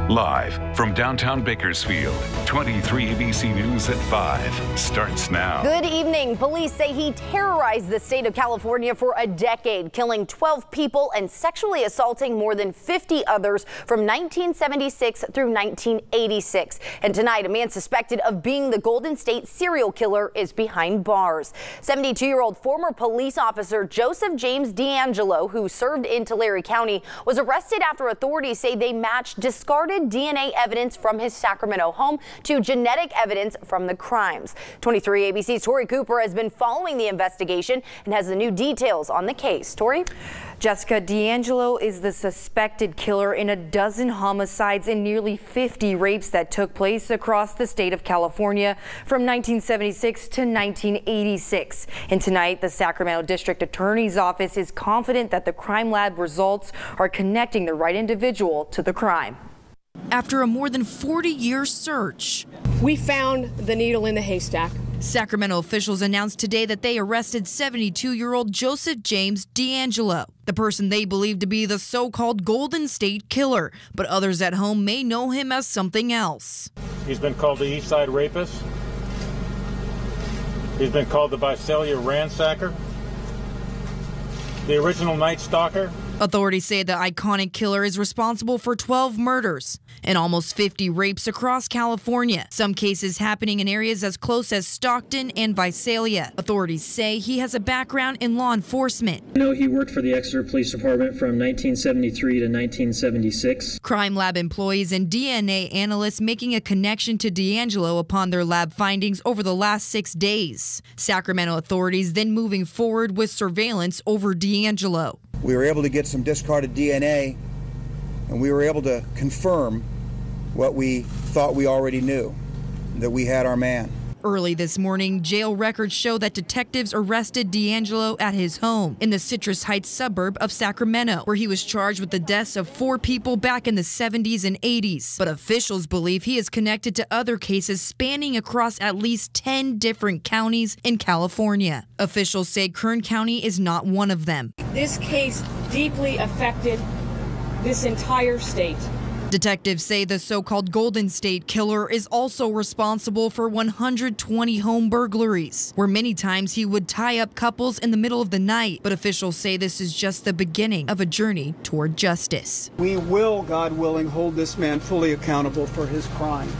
Live from downtown Bakersfield, 23 ABC News at 5 starts now. Good evening. Police say he terrorized the state of California for a decade, killing 12 people and sexually assaulting more than 50 others from 1976 through 1986. And tonight, a man suspected of being the Golden State serial killer is behind bars. 72-year-old former police officer Joseph James DeAngelo, who served in Tulare County, was arrested after authorities say they matched discarded DNA evidence from his Sacramento home to genetic evidence from the crimes. 23 ABC's Tori Cooper has been following the investigation and has the new details on the case. Tori? Jessica, DeAngelo is the suspected killer in a dozen homicides and nearly 50 rapes that took place across the state of California from 1976 to 1986. And tonight, the Sacramento District Attorney's Office is confident that the crime lab results are connecting the right individual to the crime. After a more than 40-year search, we found the needle in the haystack. Sacramento officials announced today that they arrested 72-year-old Joseph James DeAngelo, the person they believe to be the so-called Golden State Killer, but others at home may know him as something else. He's been called the East Side Rapist. He's been called the Visalia Ransacker, the original Night Stalker. Authorities say the iconic killer is responsible for 12 murders and almost 50 rapes across California, some cases happening in areas as close as Stockton and Visalia. Authorities say he has a background in law enforcement. He worked for the Exeter Police Department from 1973 to 1976. Crime lab employees and DNA analysts making a connection to DeAngelo upon their lab findings over the last 6 days. Sacramento authorities then moving forward with surveillance over DeAngelo. We were able to get some discarded DNA, and we were able to confirm what we thought we already knew, that we had our man. Early this morning, jail records show that detectives arrested DeAngelo at his home in the Citrus Heights suburb of Sacramento, where he was charged with the deaths of 4 people back in the 70s and 80s. But officials believe he is connected to other cases spanning across at least 10 different counties in California. Officials say Kern County is not one of them. This case deeply affected this entire state. Detectives say the so-called Golden State Killer is also responsible for 120 home burglaries, where many times he would tie up couples in the middle of the night. But officials say this is just the beginning of a journey toward justice. We will, God willing, hold this man fully accountable for his crimes.